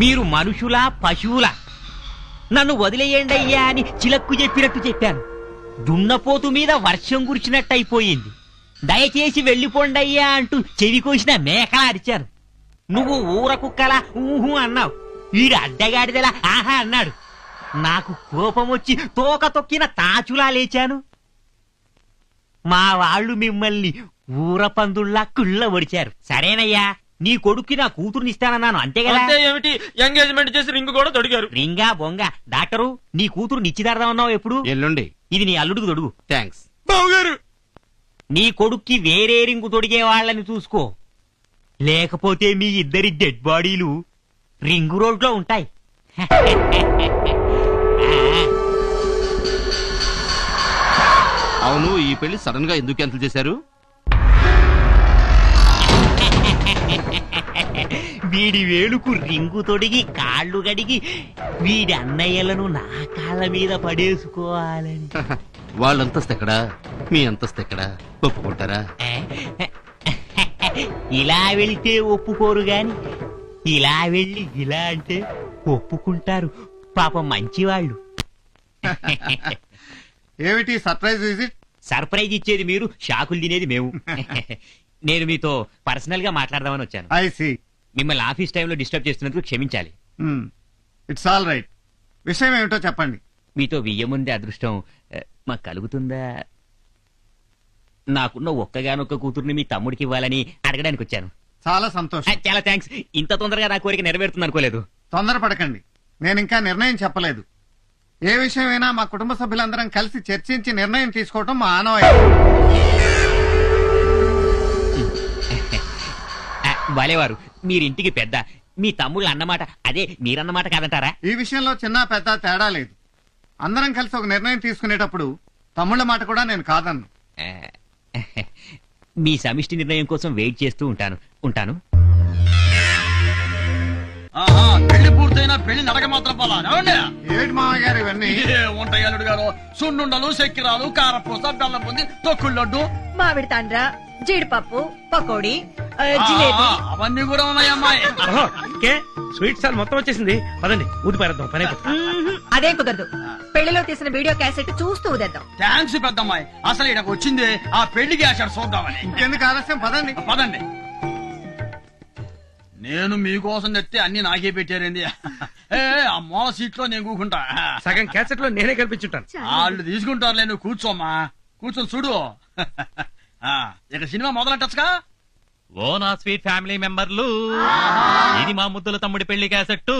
మీరు మనుషులా పశువులా? నన్ను వదిలేయండి అయ్యా అని చిలక్కు చెప్పినట్టు చెప్పాను. దున్నపోతు మీద వర్షం కురిచినట్టు అయిపోయింది. దయచేసి వెళ్ళిపోండి అయ్యా అంటూ చెవి కోసిన మేకలా అరిచాను. నువ్వు ఊర కుక్కలా ఊహు అన్నావు. వీడు అడ్డగాడిదలా ఆహా అన్నాడు. నాకు కోపం వచ్చి తోక తొక్కిన తాచులా లేచాను. మా వాళ్ళు మిమ్మల్ని ఊర పందుల్లా కుళ్ళ ఒడిచారు. సరేనయ్యా, నీ కొడుక్కి నా కూతురుని ఇస్తానన్నాను, అంతే కదా? ఏమిటి, ఎంగేజ్మెంట్ చేసి రింగ్ కూడా తొడిగారు. రింగా బొంగ. డాక్టరు, నీ కూతురు నిశ్చితార్థమన్నావు ఎప్పుడు? ఎల్లుండి. ఇది నీ అల్లుడికి తొడుగు. థ్యాంక్స్. బావుగారు, నీ కొడుక్కి వేరే రింగు తొడిగే వాళ్ళని చూసుకో, లేకపోతే మీ ఇద్దరి డెడ్ బాడీలు రింగు రోడ్లో ఉంటాయి. అవును, ఈ పెళ్లి సడన్ గా ఎందుకు క్యాన్సిల్ చేశారు? వీడి వేలుకు రింగు తొడిగి కాళ్ళు గడిగి వీడి అన్నయ్యలను నా కాళ్ళ మీద పడేసుకోవాలని. వాళ్ళ అంతస్తు ఎక్కడా, మీ అంతస్తు ఎక్కడా? ఒప్పుకుంటారా? ఇలా వెళితే ఒప్పుకోరు గాని ఇలా వెళ్ళి ఇలా అంటే ఒప్పుకుంటారు. పాపం మంచివాళ్ళు. ఏమిటి సర్ప్రైజ్ విజిట్? సర్ప్రైజ్ ఇచ్చేది మీరు, షాకులు తినేది మేము. నేను మీతో పర్సనల్ గా మాట్లాడదామని వచ్చాను. I see. మిమ్మల్ని ఆఫీస్ టైంలో డిస్టర్బ్ చేస్తున్నందుకు క్షమించాలి. It's all right. విషయం ఏమిటో చెప్పండి. మీతో వియ్యముందే అదృష్టం మాకు కలుగుతుందా? నాకున్న ఒక్కగానొక్క కూతుర్ని మీ తమ్ముడికి ఇవ్వాలని అడగడానికి వచ్చాను. చాలా సంతోషం. చాలా థ్యాంక్స్. ఇంత తొందరగా నా కోరిక నెరవేరుతుంది అనుకోలేదు. తొందరపడకండి, నేను ఇంకా నిర్ణయం చెప్పలేదు. ఏ విషయమైనా మా కుటుంబ సభ్యులందరం కలిసి చర్చించి నిర్ణయం తీసుకోవటం మా ఆనవాయితీ. వాలేవారు, మీరింటికి పెద్ద. మీ తమ్ముళ్ళు అన్నమాట అదే మీరన్నమాట కాదంటారా? ఈ విషయంలో చిన్న పెద్ద తేడా లేదు. అందరం కలిసి ఒక నిర్ణయం తీసుకునేటప్పుడు తమ్ముళ్ళ మాట కూడా నేను కాదన్ను. మీ సమిష్టి నిర్ణయం కోసం వెయిట్ చేస్తూ ఉంటాను. పెళ్లి పూర్తయినా పెళ్లి నడక మాత్రం పోలా. ఏడు మామయ్య గారు ఇవన్నీ ఉంటాయి అల్లుడు గారు. సున్నుండలు, చక్కెరాలు, కారపూస, బెల్లం పొంది, తొక్కుడు లడ్డు, మామిడి తాండ్ర, జీడిపప్పు, పకోడీ, జిలేబీ. అవన్నీ కూడా ఉన్నాయమ్మాయి. స్వీట్ సార్ మొత్తం వచ్చేసింది. పదండి ఊది పారేద్దాం, పని అయిపోతుంది. అదే కుదరదు. పెళ్లిలో తీసిన వీడియో క్యాసెట్ చూస్తూ ఉదేద్దాం. థ్యాంక్స్ పెద్దమ్మాయి. అసలు ఇక్కడికి వచ్చింది ఆ పెళ్లికి ఆశాడు చూద్దామని. ఇంకెందుకు ఆలస్యం, పదండి. పదండి. నేను మీకోసం తెస్తే అన్ని నాకే పెట్టారేంది. ఆ మూల సీట్ లో నేను కూకుంటా. సగం క్యాసెట్ లో నేనే కల్పించుంటాను. వాళ్ళు తీసుకుంటారులే, నువ్వు కూర్చోమ్మా. కూర్చొని చూడు. ఇక సినిమా మొదలెట్టచ్చుగా. ఓ నా స్వీట్ ఫ్యామిలీ మెంబర్లు, ఇది మా ముద్దుల తమ్ముడి పెళ్లి క్యాసెట్టు.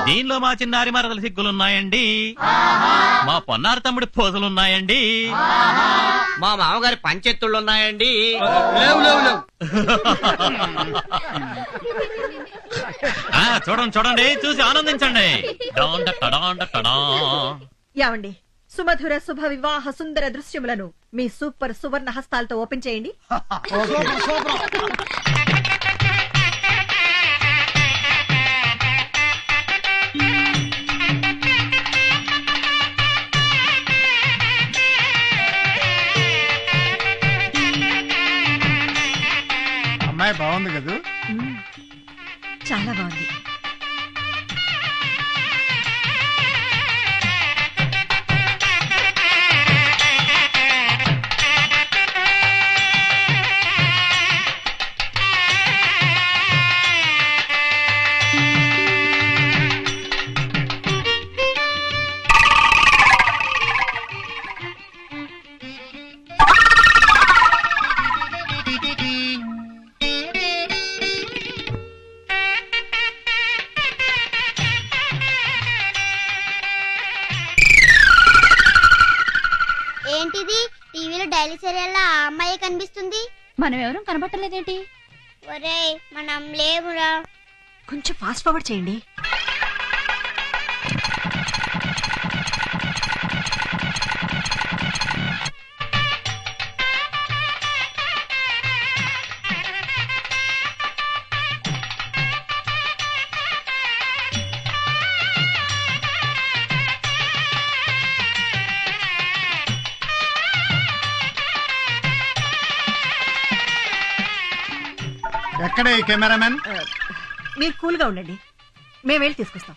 దీనిలో మా చిన్నారి మరదల సిగ్గులున్నాయండి, మా పొన్నారి తమ్ముడి పోజలున్నాయండి, మా మామగారి పంచెత్తుళ్ళున్నాయండి. లేవు లేవు లేవు. చూడండి, చూసి ఆనందించండి. యావండి, సుమధుర శుభ వివాహ సుందర దృశ్యములను మీ సూపర్ సువర్ణ హస్తాలతో ఓపెన్ చేయండి. అమ్మాయి బాగుంది కదా? చాలా బాగుంది. ఏంటిది, టీవీలో డైలీ సీరియల్ ఆ అమ్మాయి కనిపిస్తుంది. మనం ఎవరూ కనబట్టలేదేంటి? ఒరేయ్, మనం లేవురా. కొంచెం ఫాస్ట్ ఫార్వర్డ్ చేయండి. ఎక్కడ ఈ కెమెరామెన్? మీరు కూల్ గా ఉండండి. మేము వెళ్ళి తీసుకొస్తాం.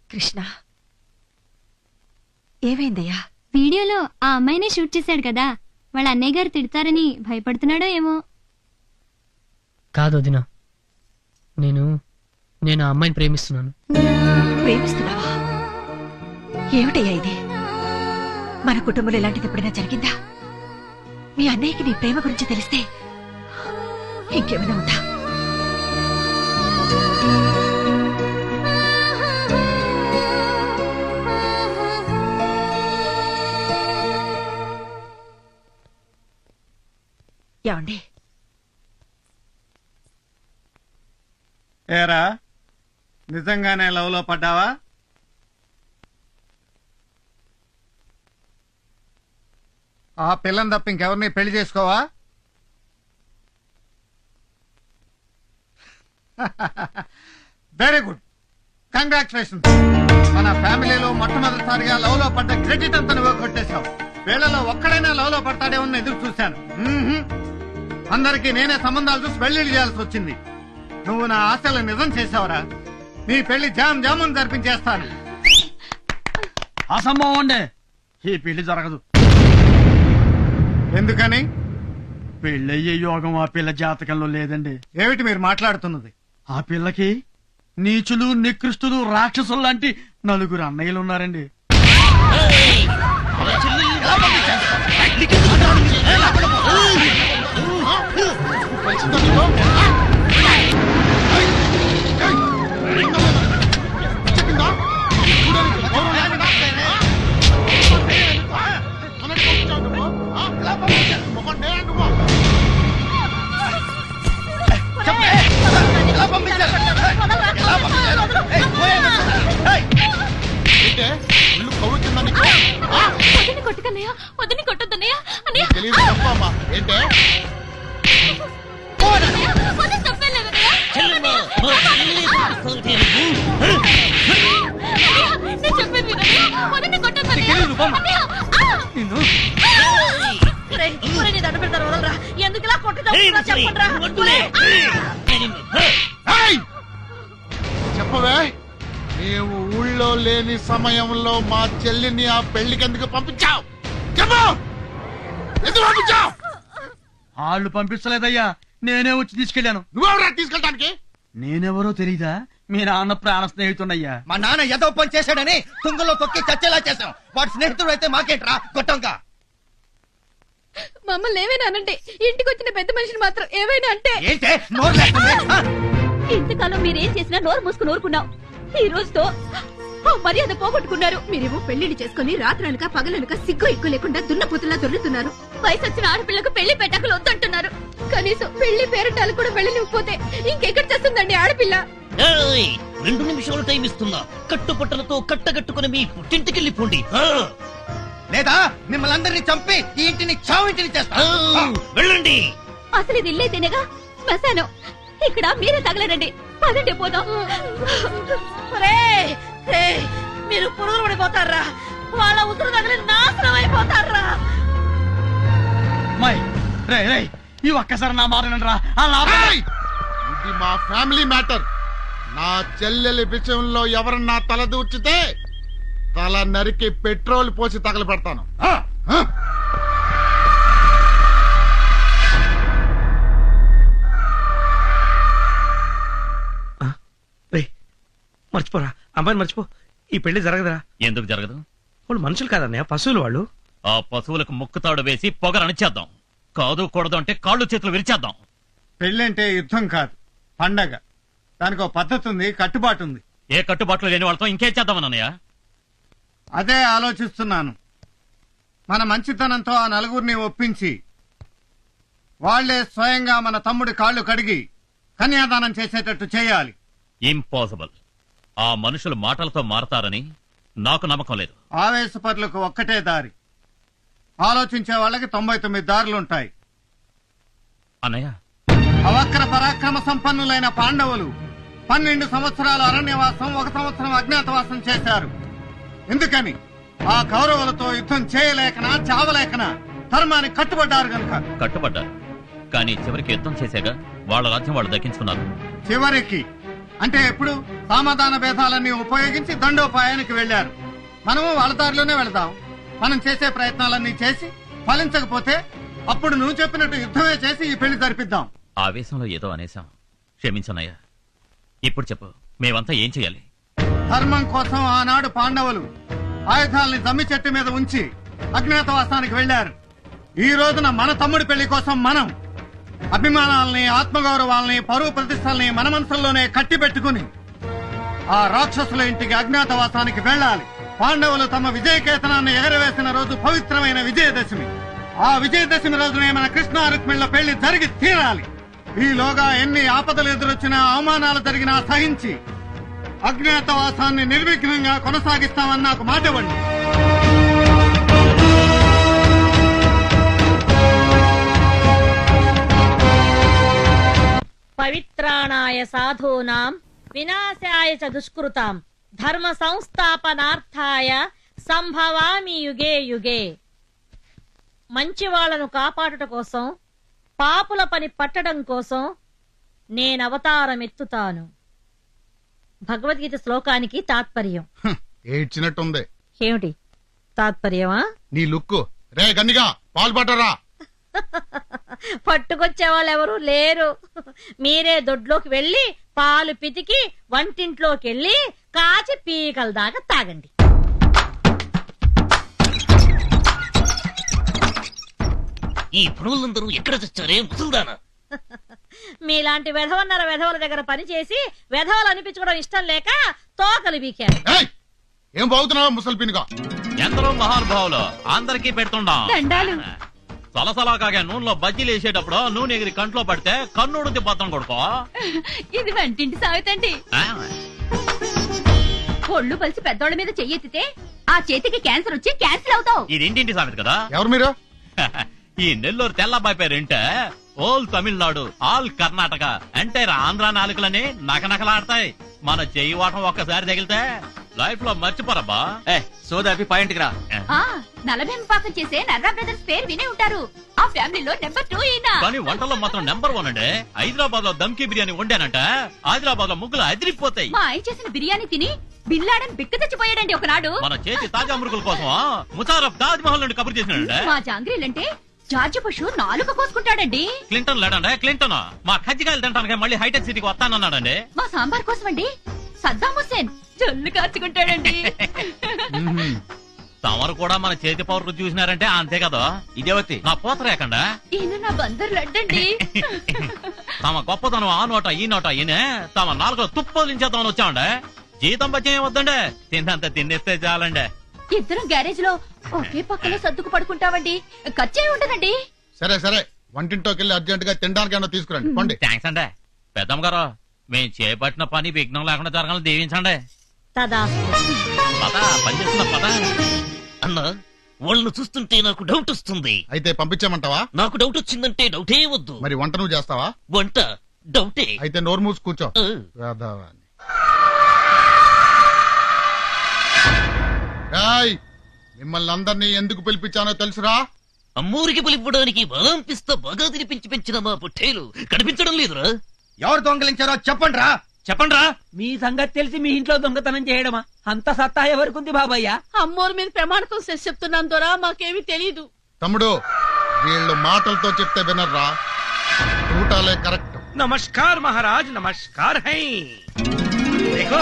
కృష్ణ, ఏమైందయ్యా? వీడియోలో ఆ అమ్మాయినే షూట్ చేశాడు కదా, వాళ్ళ అన్నయ్య గారు తిడతారని భయపడుతున్నాడో ఏమో. కాదు వదినా, నేను ఆ అమ్మాయిని ప్రేమిస్తున్నాను. ప్రేమిస్తున్నావా? ఏమిటయ్యా ఇది? మన కుటుంబంలో ఇలాంటిది ఎప్పుడైనా జరిగిందా? మీ అన్నయ్యకి నీ ప్రేమ గురించి తెలిస్తే ఇంకేమైనా ఉందా? ఏమండి, ఏరా నిజంగానే లవ్ లో పడ్డావా? ఆ పిల్లని తప్ప ఇంకెవరిని పెళ్లి చేసుకోవా? Very good, congratulations. మన ఫ్యామిలీలో మొట్టమొదటిసారిగా లవ్ లో పడ్డ క్రెడిట్ అంతా నువ్వు కొట్టేశావు. వీళ్ళలో ఒక్కడైనా లవ్ లో పడతాడేమో ఎదురు చూశాను. అందరికీ నేనే సంబంధాలు చూసి పెళ్లిళ్ళు చేయాల్సి వచ్చింది. నువ్వు నా ఆశలు నిజం చేసావురా. నీ పెళ్లి జామున్ జరిపించేస్తాను. అసంభవం అండి, ఈ పెళ్లి జరగదు. ఎందుకని? పెళ్ళయ్యే యోగం ఆ పిల్ల జాతకంలో లేదండి. ఏమిటి మీరు మాట్లాడుతున్నది? ఆ పిల్లకి నీచులు, నికృష్టులు, రాక్షసులు లాంటి 4 అన్నయ్యలు ఉన్నారండి. కొట్టుకన్నయ్య, వదిని కొట్టొద్దన్నయ్య. అన్నయ్య ఎందుకులా చెప్పవే, నీవు ఊళ్ళో లేని సమయంలో మా చెల్లిని ఆ పెళ్లికి ఎందుకు పంపించావు? చెప్పు, ఎందుకు పంపించావు? వాళ్ళు పంపించలేదయ్యా, నేనే వచ్చి తీసుకెళ్లాను. నువ్వెవరా తీసుకెళ్ళడానికి? నేనెవరో తెలీదా? మీ నాన్న ప్రాణ స్నేహితుడయ్యా. మా నాన్న ఏదో పని చేశాడని తుంగలో తొక్కి చచ్చేలా చేశాం. వాడి స్నేహితుడు అయితే మాకేంట్రా గొట్టంగా? మమ్మల్ని ఏమైనా అనంటే, ఇంటికి వచ్చిన పెద్ద మనిషిని మాత్రం ఏమైనా అంటే ఏంటే నోరు లేస్తుంది? ఇంతకాలం మీరేం చేసినా నోరు మూసుకుని ఊరుకున్నాం. ఈ రోజుతో ఆ మర్యాద పోగొట్టుకున్నారు. మీరేమో పెళ్లిని చేసుకుని రాత్రనక పగలనక సిగ్గు ఎక్కువ లేకుండా దున్నపోతులా దొర్లుతున్నారు. వయసు వచ్చిన ఆడపిల్లకు పెళ్లి పెట్టకలు వద్దంటున్నారు. కనీసం పెళ్లి పేరంటాలు కూడా వెళ్ళనివ్వకపోతే ఇంకెక్కడ చేస్తుందండి ఆడపిల్ల? 2 నిమిషాలు టైం ఇస్తున్నా. కట్టుబట్టలతో కట్టగట్టుకుని మీ పుట్టింటికెళ్ళిపోండి. లేదా మిమ్మల్ని అందరినీ చంపి ఈ ఇంటిని చావింటిని చేస్తా. వెళ్ళండి. అసలు ఇది ఇల్లే తినగా శ్మశానం. ఇక్కడ మీరే తగలరండి. పదండి పోదాం. మీరు పురుగులు పడిపోతారా? వాళ్ళ ఉసురు తగిలి నాశనం అయిపోతారా? ఈ ఒక్కసారి నా మారనండి రా. ఇది మా ఫ్యామిలీ మ్యాటర్. నా చెల్లెలి విషయంలో ఎవరన్నా తల దూర్చితే తల నరికి పెట్రోల్ పోసి తగలబెడతాను. మర్చిపోరా, అమ్మాయిని మర్చిపో. ఈ పెళ్లి జరగదురా. ఎందుకు జరగదు? వాళ్ళు మనుషులు కాదన్నయ్య, పశువులు వాళ్ళు. ఆ పశువులకు ముక్కుతాడు వేసి పొగరనిచ్చేద్దాం. కాదు కూడదు అంటే కాళ్ళు చేతులు విరిచేద్దాం. పెళ్ళంటే యుద్ధం కాదు, పండగ. దానికి ఒక పద్ధతి ఉంది, కట్టుబాటు ఉంది. ఏ కట్టుబాట్లు లేని వాళ్ళతో ఇంకేం చేద్దామన్నయ్య? అదే ఆలోచిస్తున్నాను. మన మంచితనంతో ఆ 4 ఒప్పించి వాళ్లే స్వయంగా మన తమ్ముడి కాళ్ళు కడిగి కన్యాదానం చేసేటట్టు చేయాలి. ఇంపాసిబుల్. ఆ మనుషులు మాటలతో మారతారని నాకు నమ్మకం లేదు. ఆవేశపరులకు ఒక్కటే దారి, ఆలోచించే వాళ్ళకి 99 దారులుంటాయి. అన్నయ్య, అవక్ర పరాక్రమ సంపన్నులైన పాండవులు 12 సంవత్సరాలు అరణ్యవాసం, 1 సంవత్సరం అజ్ఞాతవాసం చేశారు. ఎందుకని? ఆ కౌరవులతో యుద్ధం చేయలేకనా, చావలేకనా ధర్మానికి కట్టుబడ్డారు గనుక. కట్టుబడ్డారు, కానీ చివరికి యుద్ధం చేశాక వాళ్ళ రాజ్యం వాళ్ళు దక్కించుకున్నారు. చివరికి అంటే ఎప్పుడు? సమాధాన భేదాలన్నీ ఉపయోగించి దండోపాయానికి వెళ్లారు. మనము వాళ్ళ దారిలోనే వెళదాం. మనం చేసే ప్రయత్నాలన్నీ చేసి ఫలించకపోతే అప్పుడు నువ్వు చెప్పినట్టు యుద్ధమే చేసి ఈ పెళ్లి జరిపిద్దాం. ఆవేశంలో ఏదో అనేశాం, క్షమించనయ్యా. ఇప్పుడు చెప్పు, మేమంతా ఏం చేయాలి? ధర్మం కోసం ఆనాడు పాండవులు ఆయుధాలని జమ్మి చెట్టు మీద ఉంచి అజ్ఞాతవాసానికి వెళ్లారు. ఈ రోజున మన తమ్ముడి పెళ్లి కోసం మనం అభిమానాలని, ఆత్మగౌరవాలని, పరువు ప్రతిష్టల్ని మన మనసుల్లోనే కట్టి పెట్టుకుని ఆ రాక్షసుల ఇంటికి అజ్ఞాతవాసానికి వెళ్ళాలి. పాండవులు తమ విజయకేతనాన్ని ఎగరవేసిన రోజు పవిత్రమైన విజయదశమి. ఆ విజయదశమి రోజునే మన కృష్ణ రుక్మిళ్ల పెళ్లి జరిగి తీరాలి. ఈలోగా ఎన్ని ఆపదలు ఎదురొచ్చినా, అవమానాలు జరిగినా సహించి అజ్ఞాతవాసాన్ని నిర్విఘ్నంగా కొనసాగిస్తామని నాకు మాట ఇవ్వండి. పవిత్రాణాయ సాధూనాం వినాశాయ చ దుష్కృతాం ధర్మ సంస్థాపనార్థాయ సంభవామి యుగే యుగే. మంచి వాళ్లను కాపాడుట కోసం, పాపుల పని పట్టడం కోసం నేనవతారమెత్తుతాను. భగవద్గీత శ్లోకానికి తాత్పర్యం. ఏడ్చినట్టుంది. ఏమిటి తాత్పర్యమా? నీ లుక్కు. రే గన్నిగా పాలు పట్టరా. పట్టుకొచ్చే వాళ్ళు ఎవరు లేరు. మీరే దొడ్లోకి వెళ్లి పాలు పితికి వంటింట్లోకి వెళ్లి కాచి పీకల దాకా తాగండి. ఈ పనులందరూ ఎక్కడ తెచ్చారే ముసల్దానా? మీలాంటి వెధవన్నర వెధవల దగ్గర పనిచేసి వెధవలు అనిపించుకోవడం ఇష్టం లేక తోకలు బీకారు. ఏం బాగుతున్నావా ముసల్పినిగా? ఎందరో మహానుభావులు అందరికీ పెడుతుండా. దండాలు. సలసలా కాగా నూనెలో బజ్జీలు వేసేటప్పుడు నూనె ఎగిరి కంట్లో పడితే కన్నుడు పత్రం కొడుకో. ఇది వంటింటి సాగుతండి. ఒళ్ళు కలిసి పెద్దోళ్ళ మీద చెయ్యెత్తితే ఆ చేతికి క్యాన్సర్ వచ్చి క్యాన్సిల్ అవుతావు. ఇది ఇంటింటి సామెత కదా. ఎవరు మీరు? ఈ నెల్లూరు తెల్లబాయి పేరేంటే ఓల్ తమిళనాడు, ఆల్ కర్ణాటక అంటే ఆంధ్ర నాలుకలని నకనకలాడతాయి. మన చెయ్యి వాటం ఒక్కసారి తగిలితే లైఫ్ లో మర్చిపోరబ్బా. సోదాపి పాయింట్కి రా. నలభీంపాకం చేసే నర్రా బ్రదర్స్ పేరు వినే ఉంటారు. ఆ ఫ్యామిలీలో నెంబర్ 2 ఈయన. కానీ వంటలో మాత్రం నెంబర్ 1 అండి. హైదరాబాద్ లో దమ్కి బిర్యానీ వండానంట, ఆదిలాబాద్ లో ముగ్గులు అదిరిపోతాయి. మా ఆయన చేసిన బిర్యానీ తిని బిల్లాడని బిక్క తెచ్చిపోయాడండి ఒకనాడు. మన చేతి తాజా మురుగుల కోసం ముషారఫ్ తాజ్ మహల్ నుండి కబురు చేసినాడంటే. మా జాంగ్రీలంటే జార్జి పశు నాలుక కోసుకుంటాడండి. క్లింటన్ లేడండి, క్లింటన్ మా కజ్జికాయలు తింటానికి మళ్ళీ హైటెక్ సిటీకి వస్తానన్నాడండి. మా సాంబార్ కోసం అండి సద్దాం హుస్సేన్ జల్లు కార్చుకుంటాడండి. తమరు కూడా మన చేతి పౌరు చూసినారంటే అంతే కదా. ఇదేవతి నా పోతరేకండా. ఈయన నా బందరు లడ్డండి. తమ గొప్పతనం ఆ నోట ఈ నోట ఈయనే తమ నాలుగు తుప్పలించేద్దామని వచ్చామండే. జీతం బచ్చం వద్దండి, తిన్నంత తిన్నేస్తే చాలండి. ఇద్దరం గ్యారేజ్ లో ఒకే పక్కలో సర్దుకు పడుకుంటామండి, ఖర్చే ఉండదండి. సరే సరే, వంటింట్లోకి వెళ్ళి అర్జెంట్ గా తినడానికి తీసుకురండి. పండి. థ్యాంక్స్ అండి. పెద్దమ్మ గారు, మేము చేపట్టిన పని విఘ్నం లేకుండా జరగాలని దీవించండి. పద పనిచేస్తున్న పద. అన్న, వాళ్ళను చూస్తుంటే నాకు డౌట్ వస్తుంది. అయితే పంపించామంటావా? నాకు డౌట్ వచ్చిందంటే డౌటే వద్దు. మరి వంట నువ్వు చేస్తావా? వంట డౌటే. అయితే నోరు మూసి కూర్చో. వేదవాని. మిమ్మల్ని అందరినీ ఎందుకు పిలిపించానో తెలుసురా? అమ్మూరికి పిలిపడానికి బలం పిస్తా బాగా తినిపించి పెంచిన మా పుట్టేలు కనిపించడం లేదురా. ఎవరు దొంగలించారో చెప్పండి రా. చెప్పండి రా. మీ సంగతి తెలిసి మీ ఇంట్లో దొంగతనం చేయడమా? అంత సత్తా ఎవరికుంది బాబయ్య? అమ్మోరు మీద ప్రమాణకం చెప్తున్నాను దొరా, మాకేమీ తెలీదు. తమ్ముడు, వీళ్ళు మాటలతో చెప్తే వినర్రా, చూటాలే కరెక్ట్. नमस्कार महाराज, नमस्कार है। देखो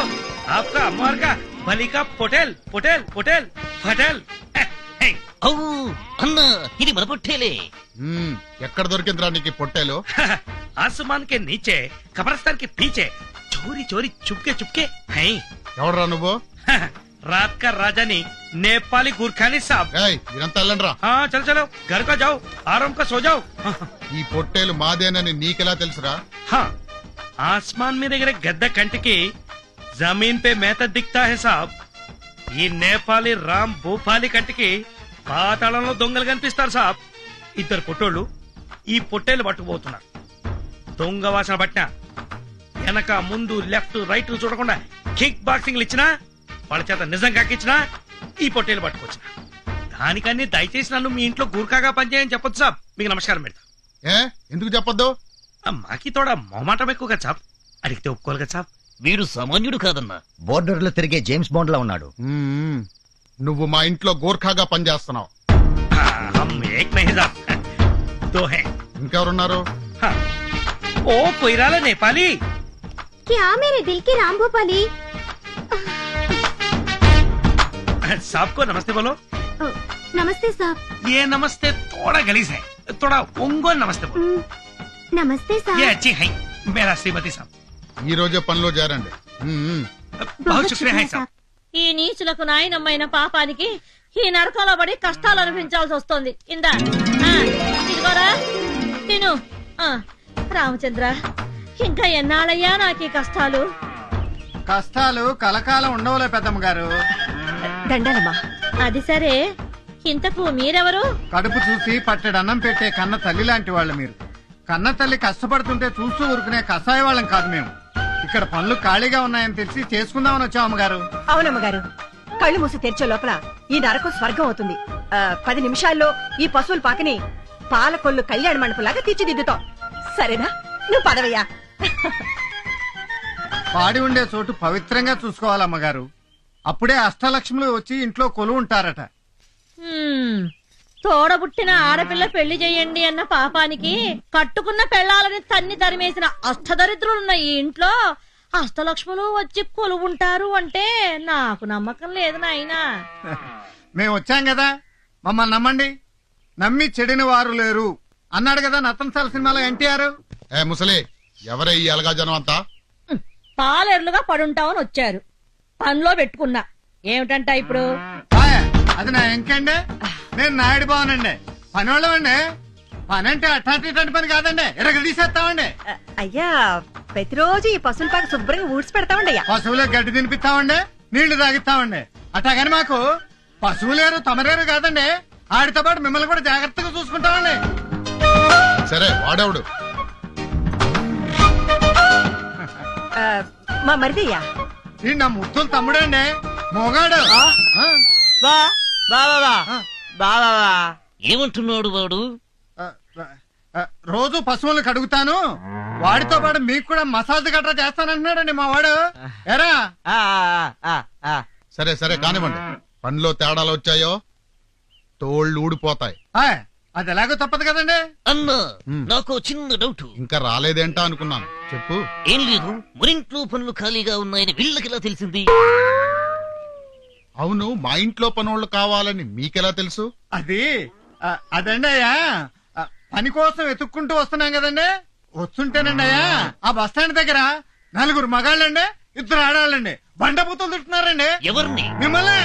आपका अम्मार का बलि का पोटेल पोटेल पोटेल फटेल। అన్న, ఇది మన పొట్టేలే. ఎక్కడ దొరికిందిరా నీకు పొట్టేలు? आसमान के नीचे कब्रिस्तान के पीछे चोरी चोरी चुपके चुपके है। ఎవడరా నువ్వు? रात का राजा नहीं नेपाली गुरखानी साहब। ఇదంతా వెళ్ళండి రా. हाँ चलो चलो घर का जाओ, आराम का सो जाओ। ఈ పొట్టేలు మాదేనని నీకెలా తెలుసురా? हाँ आसमान में दिख रहे गद्दा कंटिकी जमीन पे मेहता दिखता है साहब। ఈ నేపాలి రామ్ భూపాలి కంటికి పాతాళంలో దొంగలు కనిపిస్తారు సాబ్. ఇద్దరు పొట్టోళ్ళు ఈ పొట్టేలు పట్టుకుపోతున్నారు. దొంగ వాసన పట్టినా వెనక ముందు లెఫ్ట్ రైట్ చూడకుండా కిక్ బాక్సింగ్ ఇచ్చినా వాళ్ళ చేత నిజంగా ఇచ్చినా ఈ పొట్టేలు పట్టుకొచ్చిన. దానికన్నీ దయచేసి నన్ను మీ ఇంట్లో గూర్ఖాగా పనిచేయని చెప్పొచ్చు సాబ్. మీకు నమస్కారం పెడతా. ఎందుకు చెప్పొద్దు? మాకి తోడా మొహమాటం ఎక్కువ కదా సాబ్. అడిగితే ఒప్పుకోవాలి కదా సాబ్. వీడు సామాన్యుడు కాదన్నా, బోర్డర్ లో తిరిగే జేమ్స్ బాండ్ లా ఉన్నాడు. నువ్వు మా ఇంట్లో గోర్ఖాగా పనిచేస్తున్నావు. ఇంకెవరున్నారు? ఓ కొయిరాల నేపాలి. क्या मेरे दिल के राम भोपाली? साहब को नमस्ते बोलो. नमस्ते साहब. ये नमस्ते थोड़ा गलीज है, थोड़ा उंगो नमस्ते बोलो. नमस्ते साहब. ये अच्छी है मेरा श्रीमती साहब. ఈ రోజే పనిలో చేరండి. बहुत शुक्रिया है साहब. ఈ నీచులకు నాయనమ్మైన పాపానికి ఈ నరకంలో పడి కష్టాలు అనిపించాల్సి వస్తుంది. ఇందా ఇదిగోరా తిను. రామచంద్ర, ఇంకా ఎన్నాళ్ళయ్యా నాకు ఈ కష్టాలు? కష్టాలు కలకాలం ఉండవులే పెద్దమ్మ గారు. దండాలమ్మా. అది సరే, ఇంతకు మీరెవరు? కడుపు చూసి పట్టెడు అన్నం పెట్టే కన్న తల్లి లాంటి వాళ్ళు మీరు. కన్న తల్లి కష్టపడుతుంటే చూస్తూ ఊరుకునే కషాయ వాళ్ళం కాదు మేము. ఇక్కడ పనులు ఖాళీగా ఉన్నాయని తెలిసి చేసుకుందామని వచ్చాం అమ్మగారు. అవునమ్మగారు, కళ్ళు మూసి తెరిచే లోపల ఈ నరకం స్వర్గం అవుతుంది. 10 నిమిషాల్లో ఈ పశువుల పాకని పాలకొల్లు కళ్యాణ మండపంలాగా తీర్చిదిద్దుతాం. సరేనా? నువ్వు పదవయ్యా. పాడి ఉండే చోటు పవిత్రంగా చూసుకోవాలమ్మగారు. అప్పుడే అష్టలక్ష్ములు వచ్చి ఇంట్లో కొలువు ఉంటారట. తోడబుట్టిన ఆడపిల్ల పెళ్లి చేయండి అన్న పాపానికి కట్టుకున్న పెళ్లాలని తన్ని తరిమేసిన అష్టదరిద్రులున్న ఈ ఇంట్లో అష్టలక్ష్ములు వచ్చి కొలువుంటారు అంటే నాకు నమ్మకం లేదు నాయనా. మేము వచ్చాం కదా, మమ్మల్ని నమ్మండి. నమ్మి చెడిన వారు లేరు అన్నాడు కదా నతన్సాల సినిమాలో ఎన్టీఆర్. ముసలి, ఎవరై ఈ అలగా జనం అంతా? పాలేర్లుగా పడుంటామని వచ్చారు. పనిలో పెట్టుకున్నా. ఏమిటంట ఇప్పుడు? అది నా ఎంకండి. నేను నాయుడు బావనండి. పని వాళ్ళమండి. పని అంటే అట్లాంటి పని కాదండి, ఎరగ తీసేస్తామండి. అయ్యా, ప్రతిరోజు ఈ పశువుల పాక శుభ్రంగా ఊడ్చి పెడతామండి. అయ్యా, పశువులకు గడ్డి తినిపిస్తామండి, నీళ్లు తాగిస్తామండి. అట్లాగని మాకు పశువులేరు తమరేరు కాదండి, ఆడితో పాటు మిమ్మల్ని కూడా జాగ్రత్తగా చూసుకుంటామండి. సరే, వాడేవుడు? మా మరిదయ్యా. ఈ నా ముద్దులు తమ్ముడండి, మొగాడు. ఏమంటున్నాడు వాడు? రోజు పశువులకు అడుగుతాను, వాడితో పాటు మీకు కూడా మసాజ్ గట్రా చేస్తానంటున్నాడండి మా వాడు. ఎరా సరే సరే కానివ్వండి. పనిలో తేడాలు వచ్చాయో తోళ్ళు ఊడిపోతాయి. అది ఎలాగో తప్పదు కదండి. అన్నా, నాకు చిన్న డౌట్. ఇంకా రాలేదేంటా అనుకున్నాను, చెప్పు. ఏం లేదు, మరింట్లో పనులు ఖాళీగా ఉన్నాయని వీళ్ళకిలా తెలిసింది? అవును, మా ఇంట్లో పనోళ్ళు కావాలని మీకెలా తెలుసు? అదండి అయ్యా, పని కోసం వెతుక్కుంటూ వస్తున్నాం కదండి. వస్తుంటేనండి అయ్యా, ఆ బస్ స్టాండ్ దగ్గర 4 మగాళ్ళండి, 2 ఆడాళ్ళండి బండబూతులు తింటున్నారండి. ఎవరిని? మిమ్మల్ని.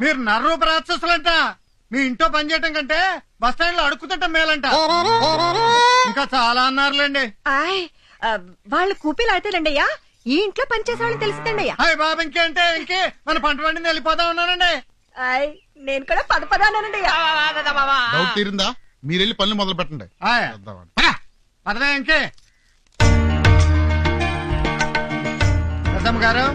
మీరు నర్రూప రాక్షసులంట. మీ ఇంట్లో పని చేయటం కంటే బస్ స్టాండ్ లో అడుక్కుతుంటాం మేలంట. ఇంకా చాలా అన్నారులేండి. వాళ్ళు కూపీలు ఆడతారండి అయ్యా, ఈ ఇంట్లో పనిచేసే వాళ్ళని తెలిసిందండి అయ్యా. హాయ్ బాబు, ఇంకేంటే ఇంకే మన పంట పండింది వెళ్ళిపోతా ఉన్నానండి. నేను కూడా పదపదానండి. డౌట్ తీరిందా? మీరెళ్ళి పనులు మొదలు పెట్టండి. పదవే ఇంకే. పెద్దమ్మ గారు,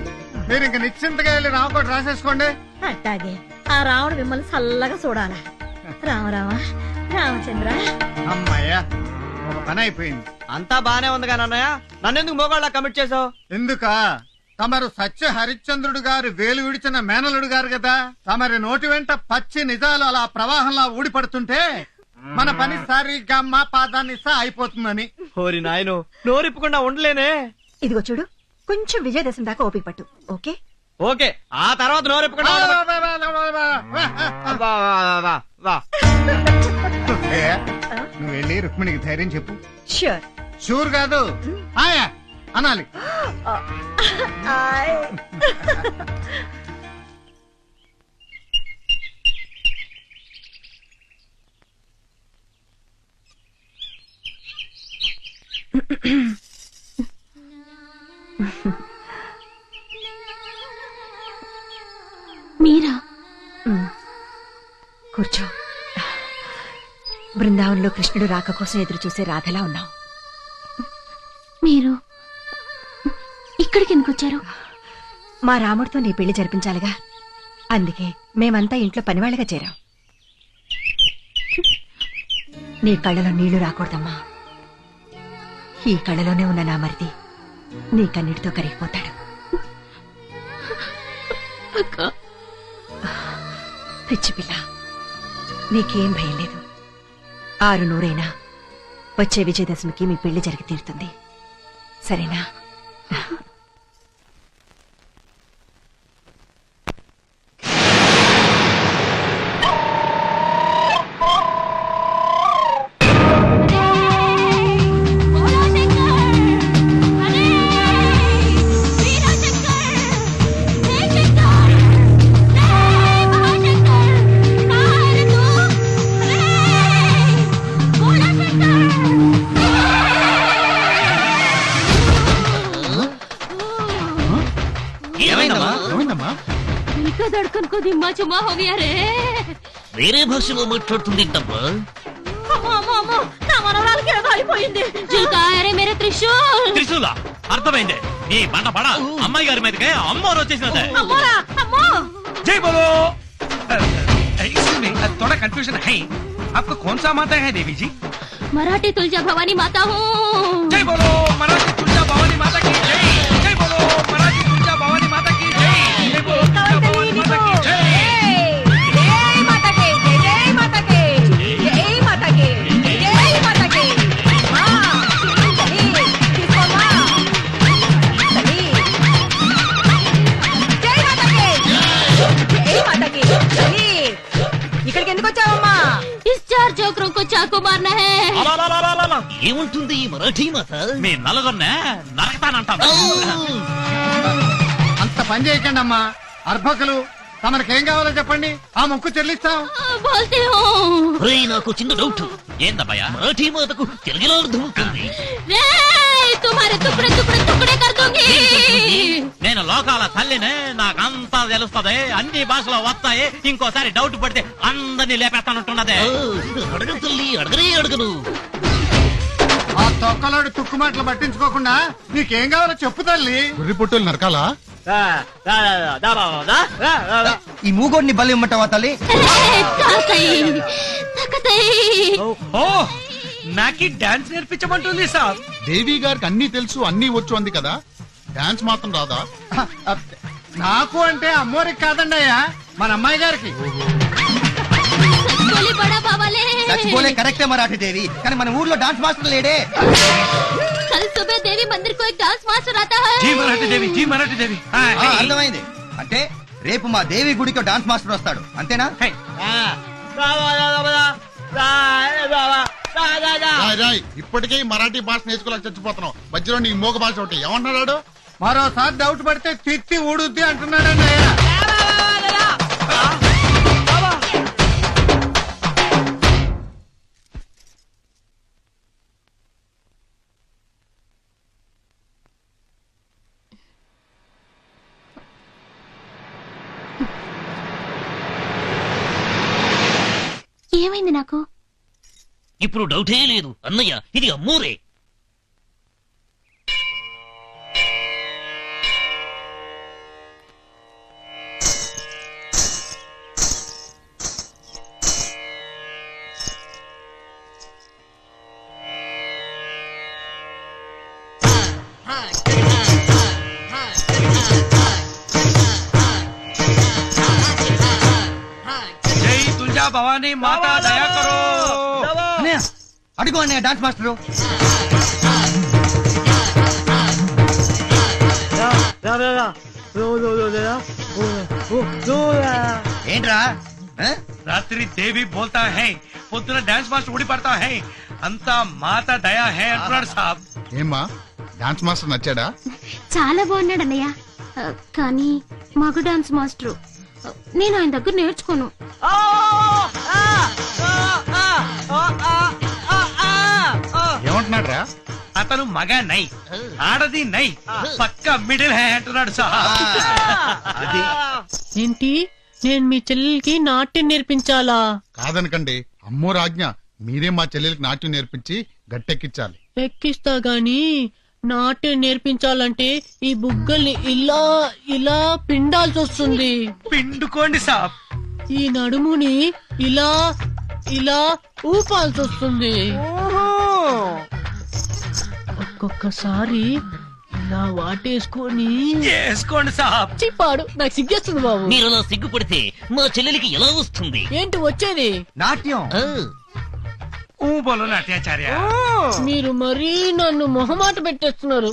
మీరు ఇంక నిశ్చింతగా వెళ్ళి రామకోట రాసేసుకోండి. అట్టాగే, ఆ రాముడు మిమ్మల్ని చల్లగా చూడాలా. రామరామ రామచంద్ర. అమ్మయ్యా, ఒక పని అయిపోయింది. అంతా బానే ఉంది కానీ అన్నయ్య, నన్నెందుకు మోగాళ్ళ కమిట్ చేసావు? ఎందుక? తమరు సత్య హరిశ్చంద్రుడు గారు వేలు విడిచిన మేనలుడు గారు కదా. తమరి నోటి వెంట పచ్చి నిజాలు అలా ప్రవాహంలా ఊడిపడుతుంటే మన పని సరిగ్గా మా పాదాన్ని అయిపోతుందని. ఓరి నాయను, నోరిప్పకుండా ఉండలేనే. ఇదిగో చూడు, కొంచెం విజయదశమి దాకా ఓపిక పట్టు. ఓకే ఓకే, ఆ తర్వాత నోరిప్పకుండా నువ్వు వెళ్ళి రుక్మిణికి ధైర్యం చెప్పు. ష్యూర్. షూర్ కాదు, అనాలి. మీరా? కూర్చో. బృందావనంలో కృష్ణుడు రాక కోసం ఎదురు చూసే రాధలా ఉన్నావు. మీరు ఇక్కడికి ఎందుకు వచ్చారు? మా రాముడితో నీ పెళ్లి జరిపించాలిగా, అందుకే మేమంతా ఇంట్లో పనివాళ్ళగా చేరాం. నీ కళ్ళలో నీళ్లు రాకూడదమ్మా. ఈ కళ్ళలోనే ఉన్న నా మరిది నీ కన్నిటితో కరిగిపోతాడు. పిచ్చి పిల్ల, నీకేం భయం లేదు. 600 వచ్చే విజయదశమికి మీ పెళ్లి జరిగి తీరుతుంది, సరేనా? ఇంకా దడుకొని కొద్ది మా చుమ్మా హోగియారే. వేరే భాషలో మాట్లాడుతుందేంటమ్మా? నా మనవరాలకి ఏదో అయిపోయింది. జుల్కాయరే మేరే త్రిశూల్. త్రిశూల అర్థమైందే. నీ బండ పడ అమ్మాయి గారి మీదకే అమ్మోరు వచ్చేసినదే. అమ్మోరా అమ్మో. जय बोलो। एक्सक्यूज मी, थोड़ा कंफ्यूजन है, आपको कौन सा माता है देवी जी? मराठी तुलजा भवानी माता हूँ। जय बोलो मराठी तुलजा भवानी माता की जय। जय बोलो मराठी तुलजा भवानी माता की जय। जय बोलो तुलजा भवानी माता की जय। जय माता के, जय माता के, जय माता के, जय माता के। माँ, चली, किसको माँ? चली। जय माता के, जय माता के, चली। ఇక్కడికి ఎందుకు వచ్చావమ్మా? इस चार चौकरों को चाकू मारना है। ఏముంటుంది ఈ మరాఠీ మాత? మీ నలుగురినే నరకతానంటాను. అంత పని చేయకండి అమ్మా. అర్భకులు, తమకేం కావాలో చెప్పండి, ఆ మొక్కు చెల్లిస్తాం. बोलती हूँ। ఒరేయ్, నాకు చిన్న డౌట్. ఏందబ్బయ్యా? మరాఠీ మాతకు తెలుగులో అర్థమవుతుంది. रे, तुम्हारे टुकड़े टुकड़े टुकड़े कर दूंगी। నేను లోకాల తల్లినే, నాకంతా తెలుస్తుంది, అన్ని భాషలో వస్తాయి. ఇంకోసారి డౌట్ పడితే అందరినీ లేపేస్తానంటున్నదే. అడగను తల్లి, అడగనే అడగను. ఆ తొక్కలోడు తుక్కు మాటలు పట్టించుకోకుండా నీకేం కావాలో చెప్పు తల్లి. గుర్రి పుట్టులు నరకాలా? ఈ మూగోడిని బలి ఇమ్మంటావా తల్లి? ఓ నాకి డాన్స్ నేర్పించమంటుంది సార్. దేవి గారికి అన్ని తెలుసు, అన్ని వచ్చు అంది కదా, డాన్స్ మాత్రం రాదా? నాకు అంటే అమ్మోరికి కాదండి అయ్యా, మన అమ్మాయి గారికి. बड़ा बाबाले। చచ్చిపోలే కరెక్టే మరాఠీ దేవి, కానీ మన ఊర్లో డాన్స్ మాస్టర్ లేడే. कल सुबह देवी मंदिर को एक डांस मास्टर आता है। జీ మరాఠీ దేవి, జీ మరాఠీ దేవి. అర్థమైంది. అంటే రేపు మా దేవి గుడికి డాన్స్ మాస్టర్ వస్తాడు, అంతేనా? రాయ్ రాయ్, ఇప్పటికే ఈ మరాఠీ భాష నేర్చుకోలేక చచ్చిపోతున్నావు, మధ్యలో నీ మోగ భాష ఒకటి ఏమంటున్నాడు? మరోసారి డౌట్ పడితే తిత్తి ఊడుద్ది అంటున్నాడండి అయ్యా. ఏమైంది నాకు? ఇప్పుడు డౌటే లేదు అన్నయ్య, ఇది అమ్మోరే. జై తులజా భవానీ మాతా దయా కరో. అన్నయ్య, అడుగు అన్నయ్య డాన్స్ మాస్టరు. ఏంట్రా? రాత్రి దేవి బోల్తా హై, పొద్దున డాన్స్ మాస్టర్ ఊడి పడతా హై, అంతా మాతా దయా హై అంటున్నాడు సాబ్. ఏమ్మా, డాన్స్ మాస్టర్ నచ్చాడా? చాలా బాగున్నాడు అన్నయ్య. కానీ మగ డాన్స్ మాస్టరు. నేను ఆయన దగ్గర నేర్చుకోను. ఏమంటున్నాడు రా? అతను మగ నై, ఆడది నై, పక్క మిడిల్ హ్యాండ్ అంటున్నాడు సార్. అది ఏంటి నేను మీ చెల్లెలకి నాట్యం నేర్పించాలా? కాదనకండి, అమ్మో రాజ్ఞ. మీరే మా చెల్లెలకి నాట్యం నేర్పించి గట్టెక్కించాలి. ఎక్కిస్తా గాని నాట్యం నేర్పించాలంటే ఈ బుగ్గల్ని ఇలా ఇలా పిండాల్సి వస్తుంది. పిండుకోండి సాబ్. ఈ నడుముని ఇలా ఇలా ఊపాల్సి వస్తుంది. ఒక్కొక్కసారి ఇలా వాటేసుకొని వేసుకోండి సాబ్. చిప్పాడు. నాకు సిగ్గేస్తుంది బాబు. మీరు అలా సిగ్గుపడితే మా చెల్లెలికి ఎలా వస్తుంది? ఏంటి వచ్చేది? నాట్యం. బోలో నాట్యాచార్య. మీరు మరీ నన్ను మొహమాట పెట్టేస్తున్నారు.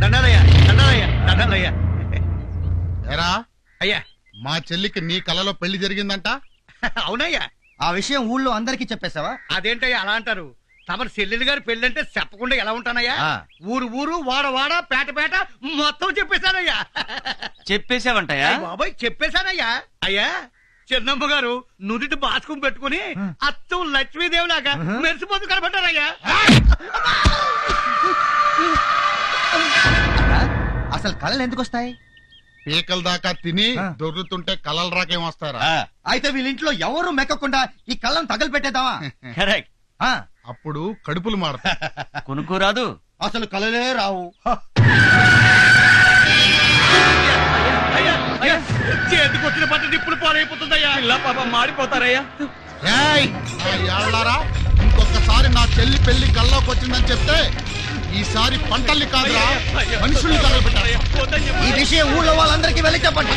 దండాలయ్యా, దండాలయ్యా, దండాలయ్యా. ఏరా అయ్యా. మా చెల్లికి నీ కలలో పెళ్లి జరిగిందంట? అవునయ్యా. ఆ విషయం ఊళ్ళో అందరికీ చెప్పేశావా? అదేంటయ్యా అలా అంటారు? తమరు చెల్లెలు గారి పెళ్ళంటే చెప్పకుండా ఎలా ఉంటానయ్యా? ఊరు ఊరు, వాడ వాడ, పేట పేట మొత్తం చెప్పేశానయ్యా. చెప్పేశావంటయా? బాబాయ్ చెప్పేశానయ్యా. అయ్యా, చిన్నమ్మ గారు నుదుటి బాసుకుని పెట్టుకుని అచ్చం లక్ష్మీదేవిలాగా మెరిసిపోతూ కనబడ్డారయ్యా. అసలు కళలు ఎందుకు వస్తాయి? పీకల దాకా తిని దొర్లుతుంటే కలలు రాకేం వస్తారా? అయితే వీళ్ళింట్లో ఎవరు మెక్కకుండా ఈ కళ్ళను తగలు పెట్టేద్దామా? కరెక్ట్. అప్పుడు కడుపులు మారతాయి. కొనుక్కోరాదు. అసలు కళలే రావు. చేతికి వచ్చిన పట్టు నిప్పులు పాలైపోతుందయ్యా. ఇలా పాపం మాడిపోతారయ్యా. ఏయ్, నా యాళ్ళారా, ఇంకొకసారి నా చెల్లి పెళ్లి కల్లోకి వచ్చిందని చెప్తే ఈసారి పంటల్ని కాదురా మనుషుల్ని తగలబెట్టారు. ఈ విషయం ఊళ్ళో వాళ్ళందరికీ వెళ్ళి చెప్పండి.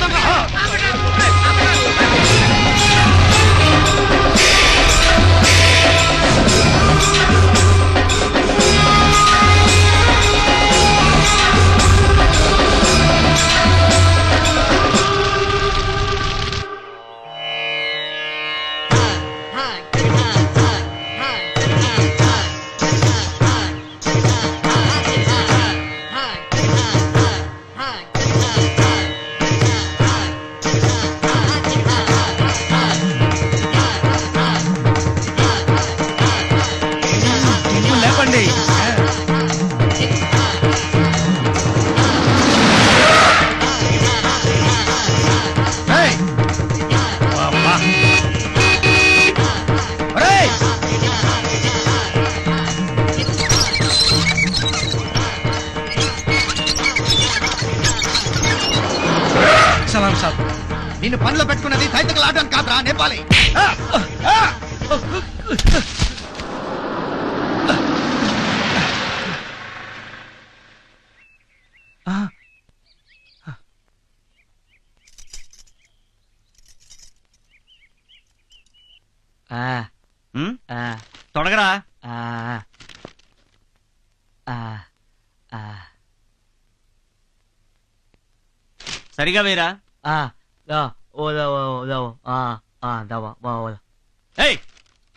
లేపండి. సలాం సాబ్. నిన్ను పనిలో పెట్టుకున్నది తైతకలు ఆడడానికి కాదురా, నేపాలి. తొడగరా. సరిగా వేరా.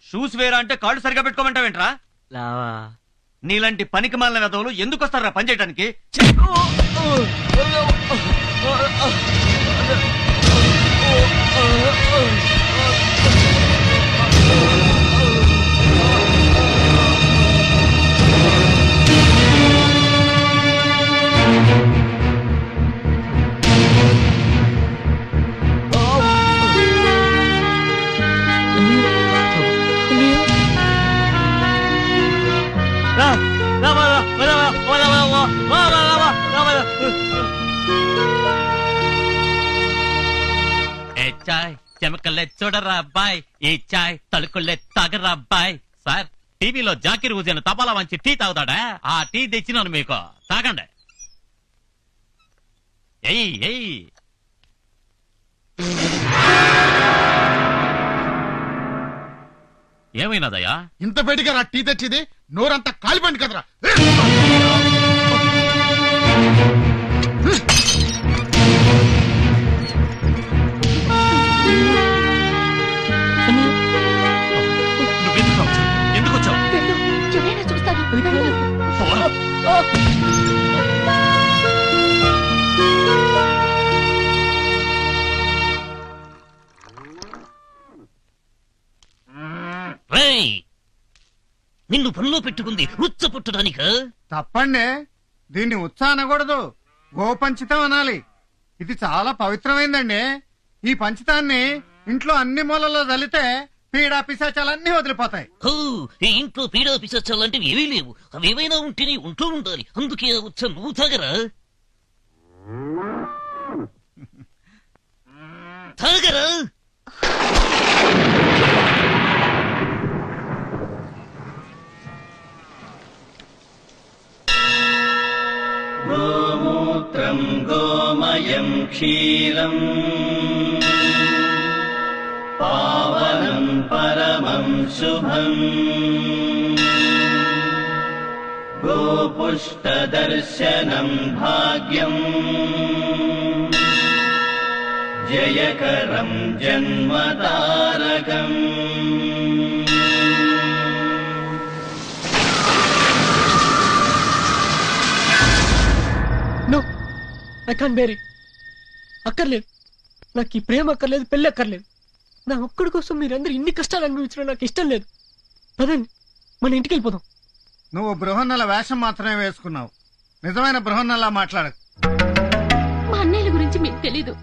షూస్ వేరా అంటే కాళ్ళు సరిగా పెట్టుకోమంటావేంట్రా? నీలాంటి పనికి మాలిన వెధవులు ఎందుకు వస్తారా పని చేయడానికి? ఏ చాయ్ చెమకల్లే చూడరా అబ్బాయి, ఈ చాయ్ తలుకుల్లే తాగరా అబ్బాయి. సార్, టీవీలో జాకిర్ హుసేన్ తపాలా వంచి టీ తాగుతాడా? ఆ టీ తెచ్చినాను మీకు, తాగండి. ఎయ్ ఎయ్. ఏమైనాదయ్యా? ఇంత వేడిగా రా టీ తెచ్చిది, నోరంతా కాలిపోయింది కదరా. ఎందుకు వచ్చావు? ఎవరైనా చూస్తారు. నిన్ను పనిలో పెట్టుకుంది ఉచ్చ పుట్టడానిక? తప్పండి, దీన్ని ఉత్సాహ అనకూడదు, గోపంచితం అనాలి. ఇది చాలా పవిత్రమైందండి. ఈ పంచితాన్ని ఇంట్లో అన్ని మూలలో చల్లితే పీడా పిశాచాలన్నీ వదిలిపోతాయి. ఈ ఇంట్లో పీడా పిశాచాలంటివి ఏమీ లేవు. అవేమైనా ఉంటే నీ ఉంటూ ఉండాలి. అందుకే ఉచ్చ నువ్వు తాగరా? తాగరా? గోమూత్రం గోమయం క్షీరం పావనం పరమం శుభం గోపుష్టదర్శనం భాగ్యం జయకరం జన్మతారకం. No, I can't bear it. అక్కర్లేదు, నాకు ఈ ప్రేమ అక్కర్లేదు, పెళ్ళి అక్కర్లేదు. నా ఒక్కడి కోసం మీరందరూ ఇన్ని కష్టాలు అనుభవించడం నాకు ఇష్టం లేదు. పదండి, మన ఇంటికి వెళ్ళిపోదాం. నువ్వు బృహన్నల వేషం మాత్రమే వేసుకున్నావు, నిజమైన బృహన్నలా మాట్లాడకు. మా అన్నయ్యల గురించి మీకు తెలీదు.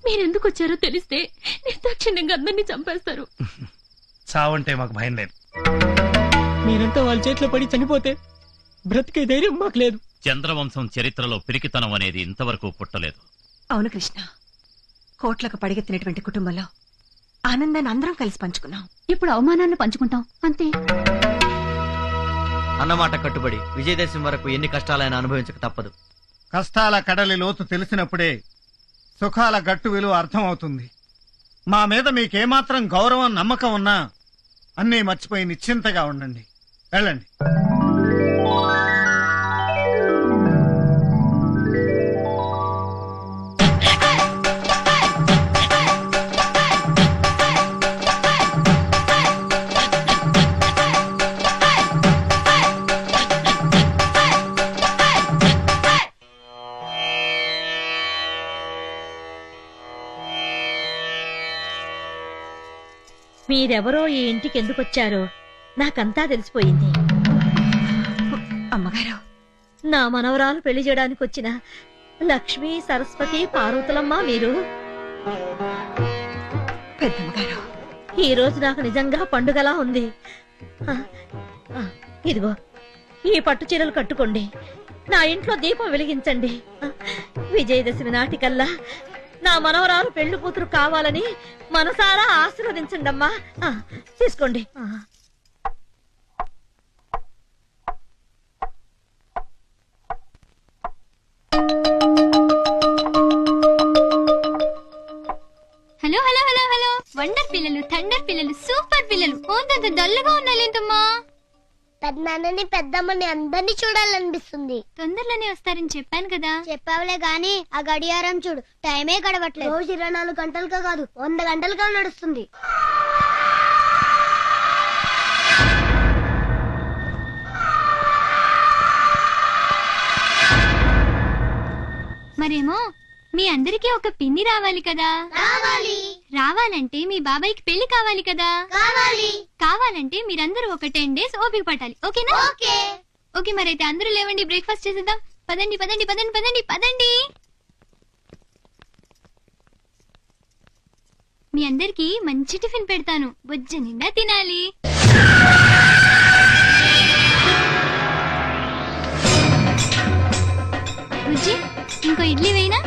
మీరెందుకు వచ్చారో తెలిస్తే నిర్దాక్షిణ్యంగా అందరినీ చంపేస్తారు. చావంటే మాకు భయం లేదు. మీరంతా వాళ్ళ చేతిలో పడి చనిపోతే బ్రతికే ధైర్యం మాకు లేదు. చంద్రవంశం చరిత్రలో పిరికితనం అనేది ఇంతవరకు పుట్టలేదు. అవును కృష్ణ, కోట్లకు పడిగెత్తినటువంటి కుటుంబంలో ఆనందాన్ని అందరం కలిసి పంచుకున్నాం. ఇప్పుడు అవమానాన్ని పంచుకుంటాం అంతే. అన్నమాట కట్టుబడి విజయదశమి వరకు ఎన్ని కష్టాలైనా అనుభవించక తప్పదు. కష్టాల కడలి లోతు తెలిసినప్పుడే సుఖాల గట్టు విలువ అర్థమవుతుంది. మా మీద మీకేమాత్రం గౌరవం నమ్మకం ఉన్నా అన్నీ మర్చిపోయి నిశ్చింతగా ఉండండి. వెళ్ళండి. మీరెవరో ఈ ఇంటికి ఎందుకు వచ్చారో నాకంతా తెలిసిపోయింది. అమ్మగారు, నా మనవరాలు పెళ్లి చేయడానికి వచ్చిన లక్ష్మి, సరస్వతి, పార్వతులమ్మ మీరు. పెద్దమ్మగారు, ఈ రోజు నాకు నిజంగా పండుగలా ఉంది. ఇదిగో ఈ పట్టు చీరలు కట్టుకోండి, నా ఇంట్లో దీపం వెలిగించండి. విజయదశమి నాటికల్లా నా మనవరాలు పెళ్లి కూతురు కావాలని మనసారా ఆశీర్వదించండి అమ్మా. తీసుకోండి. Hello hello hello hello, wonder పిల్లలు, థండర్ పిల్లలు, సూపర్ పిల్లలు. ఓంతంత డల్గా ఉన్నాలేంటమ్మా? పెద్దనాన్నని పెద్దమ్మని అందరినీ చూడాలనిపిస్తుంది. తొందరలోనే వస్తారని చెప్పాను కదా. చెప్పావులే గాని ఆ గడియారం చూడు, టైమే గడవట్లేదు. రోజు 24 గంటలుగా కాదు 100 గంటలుగా నడుస్తుంది. మరేమో మీ అందరికీ ఒక పిన్ని రావాలి కదా. రావాలంటే మీ బాబాయ్కి పెళ్లి కావాలి కదా. కావాలంటే మీరందరూ ఒక 10 days ఓపిక పట్టాలి. ఓకేనా? ఓకే, మరైతే అందరూ లేవండి, బ్రేక్ఫాస్ట్ చేసేద్దాం. పదండి పదండి పదండి పదండి పదండి. మీ అందరికి మంచి టిఫిన్ పెడతాను, బొజ్జ నిండా తినాలి. బుజ్జి, ఇంకో ఇడ్లీ వేయినా?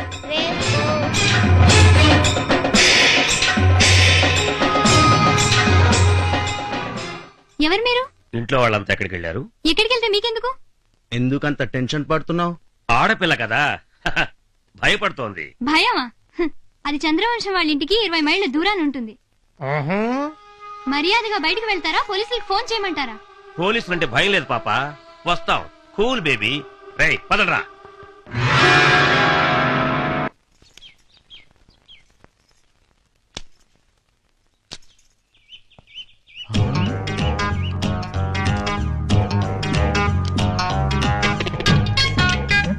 ఎవరు మీరు? ఇంట్లో వాళ్ళంతా ఎక్కడికి వెళ్ళారు? ఎక్కడికి వెళ్తే మీకెందుకు? ఎందుకంత టెన్షన్ పడుతున్నావు? ఆడపిల్ల కదా భయపడుతోంది. భయమా? అది చంద్రవంశం వాళ్ళ ఇంటికి 20 మైళ్ళ దూరాన్ని ఉంటుంది. మర్యాదగా బయటికి వెళ్తారా పోలీసులకు ఫోన్ చేయమంటారా? పోలీసులు అంటే భయం లేదు పాప, వస్తాం. Cool baby. రేయ్ పదరా.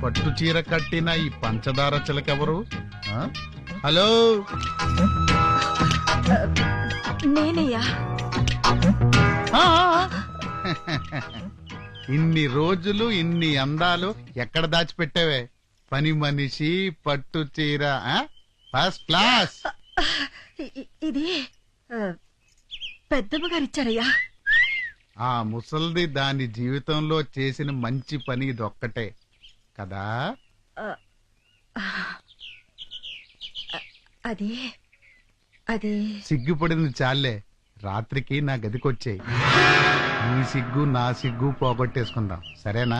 పట్టు చీర కట్టిన ఈ పంచదార చిలకెవరు? ఆ? హలో, నేనయ్యా. ఇన్ని రోజులు ఇన్ని అందాలు ఎక్కడ దాచిపెట్టావే? పని మనిషి, పట్టు చీర, ఫస్ట్ క్లాస్. ఇది పెద్దమ్మ గారు ఇచ్చారయ్యా. ఆ ముసల్ది దాని జీవితంలో చేసిన మంచి పని ఇదొక్కటే కదా? అది అది సిగ్గుపడింది చాలే, రాత్రికి నా గదికొచ్చేయి. నీ సిగ్గు నా సిగ్గు పోగొట్టేసుకుందాం, సరేనా?